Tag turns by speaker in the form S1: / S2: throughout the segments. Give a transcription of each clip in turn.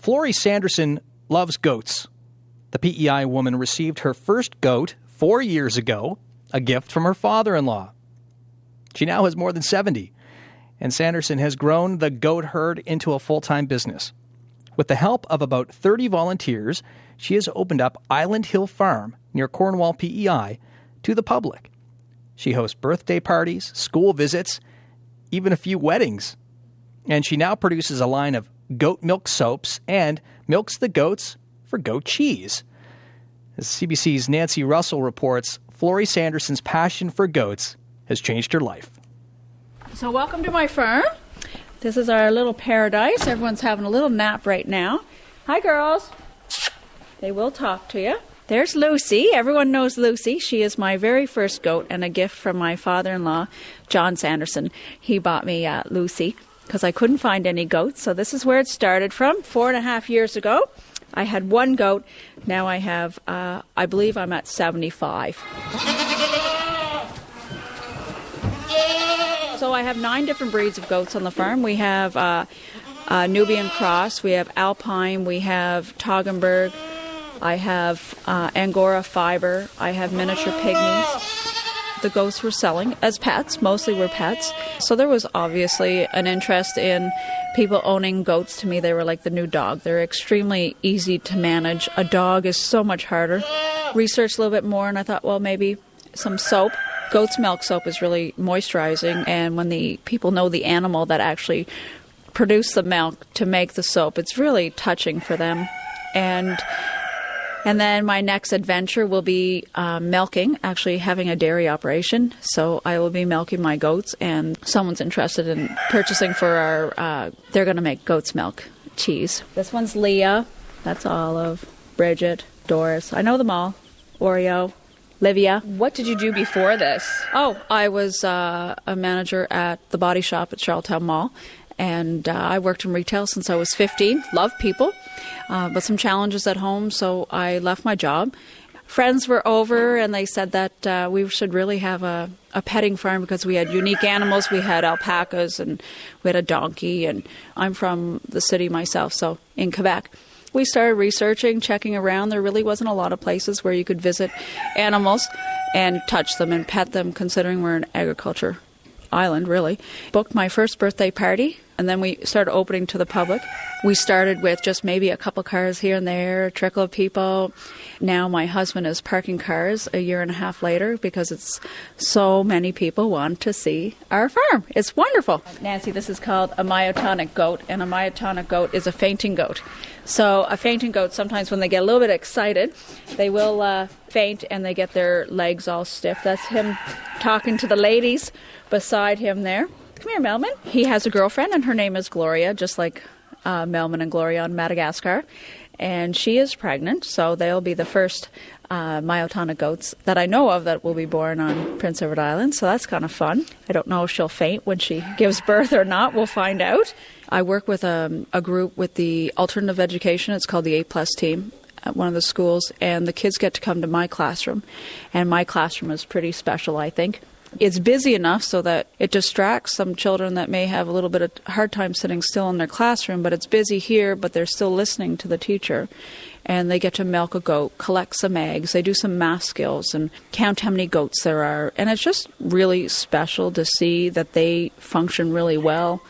S1: Flory Sanderson loves goats. The P.E.I. woman received her first goat 4 years ago, a gift from her father-in-law. She now has more than 70, and Sanderson has grown the goat herd into a full-time business. With the help of about 30 volunteers, she has opened up Island Hill Farm near Cornwall, P.E.I. to the public. She hosts birthday parties, school visits, even a few weddings. And she now produces a line of goat milk soaps and milks the goats for goat cheese. As CBC's Nancy Russell reports, Flory Sanderson's passion for goats has changed her life.
S2: So welcome to my farm. This is our little paradise. Everyone's having a little nap right now. Hi, girls. They will talk to you. There's Lucy. Everyone knows Lucy. She is my very first goat and a gift from my father-in-law, John Sanderson. He bought me Lucy because I couldn't find any goats. So this is where it started from 4.5 years ago. I had one goat. Now I have, I believe I'm at 75. So I have 9 different breeds of goats on the farm. We have Nubian Cross, we have Alpine, we have Toggenburg, I have Angora Fiber, I have miniature pygmies. The goats were selling as pets, mostly were pets. So there was obviously an interest in people owning goats. To me, they were like the new dog. They're extremely easy to manage. A dog is so much harder. Researched a little bit more, and I thought, well, maybe some soap. Goat's milk soap is really moisturizing, and when the people know the animal that actually produced the milk to make the soap, it's really touching for them. And then my next adventure will be milking, actually having a dairy operation. So I will be milking my goats, and someone's interested in purchasing for our, they're going to make goat's milk cheese. This one's Leah, that's Olive, Bridget, Doris. I know them all. Oreo. Livia.
S3: What did you do before this?
S2: Oh, I was a manager at the Body Shop at Charlottetown Mall, and I worked in retail since I was 15. Love people, but some challenges at home, so I left my job. Friends were over, and they said that we should really have a petting farm because we had unique animals. We had alpacas, and we had a donkey, and I'm from the city myself, so in Quebec. We started researching, checking around. There really wasn't a lot of places where you could visit animals and touch them and pet them, considering we're an agriculture island, really. Booked my first birthday party, and then we started opening to the public. We started with just maybe a couple cars here and there, a trickle of people. Now my husband is parking cars a year and a half later because it's so many people want to see our farm. It's wonderful. Nancy, this is called a myotonic goat, and a myotonic goat is a fainting goat. So a fainting goat, sometimes when they get a little bit excited, they will faint and they get their legs all stiff. That's him talking to the ladies beside him there. Come here, Melman. He has a girlfriend, and her name is Gloria, just like Melman and Gloria on Madagascar. And she is pregnant, so they'll be the first myotonic goats that I know of that will be born on Prince Edward Island. So that's kind of fun. I don't know if she'll faint when she gives birth or not. We'll find out. I work with a group with the alternative education. It's called the 8+ team at one of the schools, and the kids get to come to my classroom. And my classroom is pretty special, I think. It's busy enough so that it distracts some children that may have a little bit of hard time sitting still in their classroom, but it's busy here, but they're still listening to the teacher. And they get to milk a goat, collect some eggs, they do some math skills and count how many goats there are. And it's just really special to see that they function really well.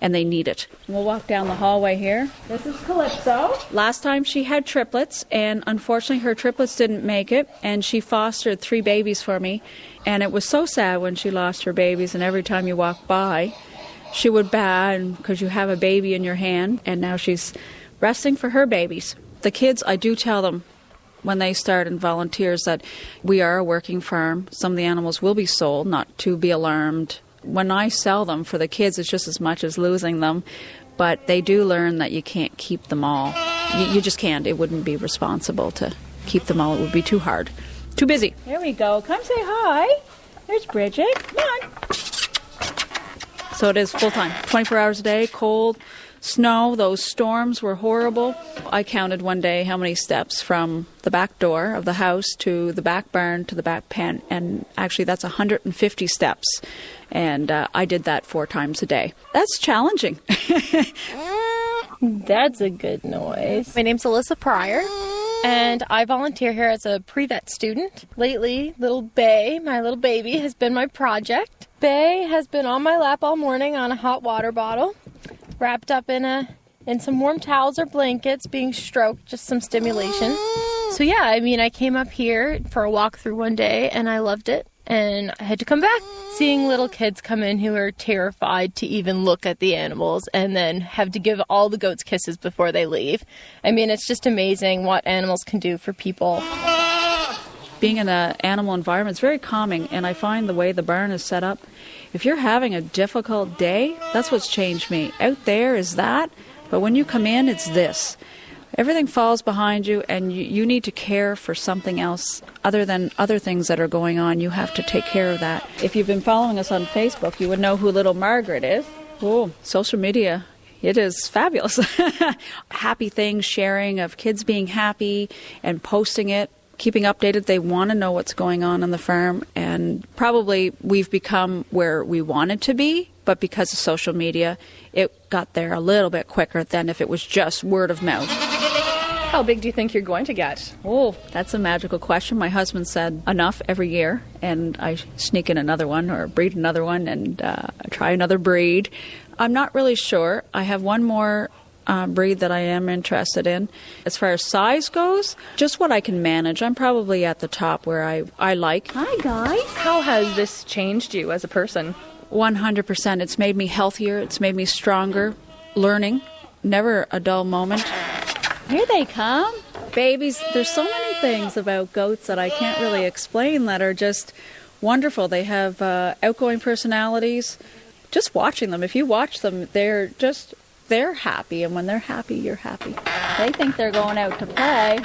S2: And they need it. We'll walk down the hallway here. This is Calypso. Last time she had triplets, and unfortunately her triplets didn't make it, and she fostered 3 babies for me. And it was so sad when she lost her babies, and every time you walk by, she would bow because you have a baby in your hand, and now she's resting for her babies. The kids, I do tell them when they start and volunteers that we are a working farm. Some of the animals will be sold, not to be alarmed. When I sell them for the kids, it's just as much as losing them, but they do learn that you can't keep them all. You just can't. It wouldn't be responsible to keep them all. It would be too hard. Too busy. There we go. Come say hi. There's Bridget. Come on. So it is full-time, 24 hours a day, cold, snow. Those storms were horrible. I counted one day how many steps from the back door of the house to the back barn to the back pen, and actually that's 150 steps. And I did that 4 times a day. That's challenging.
S4: That's a good noise. My name's Alyssa Pryor, and I volunteer here as a pre-vet student. Lately, little Bay, my little baby, has been my project. Bay has been on my lap all morning on a hot water bottle, wrapped up in some warm towels or blankets, being stroked, just some stimulation. So yeah, I came up here for a walkthrough one day, and I loved it. And I had to come back. Seeing little kids come in who are terrified to even look at the animals and then have to give all the goats kisses before they leave. It's just amazing what animals can do for people.
S2: Being in an animal environment is very calming, and I find the way the barn is set up, if you're having a difficult day, that's what's changed me. Out there is that, but when you come in, it's this. Everything falls behind you, and you need to care for something else other than other things that are going on. You have to take care of that. If you've been following us on Facebook, you would know who little Margaret is. Oh, social media. It is fabulous. Happy things, sharing of kids being happy and posting it, keeping updated. They want to know what's going on the farm, and probably we've become where we wanted to be, but because of social media, it got there a little bit quicker than if it was just word of mouth.
S3: How big do you think you're going to get?
S2: Oh, that's a magical question. My husband said enough every year, and I sneak in another one or breed another one and try another breed. I'm not really sure. I have one more breed that I am interested in. As far as size goes, just what I can manage. I'm probably at the top where I like. Hi, guys.
S3: How has this changed you as a person?
S2: 100%. It's made me healthier. It's made me stronger. Learning. Never a dull moment. Here they come. Babies, there's so many things about goats that I can't really explain that are just wonderful. They have outgoing personalities. Just watching them, if you watch them, they're happy. And when they're happy, you're happy. They think they're going out to play.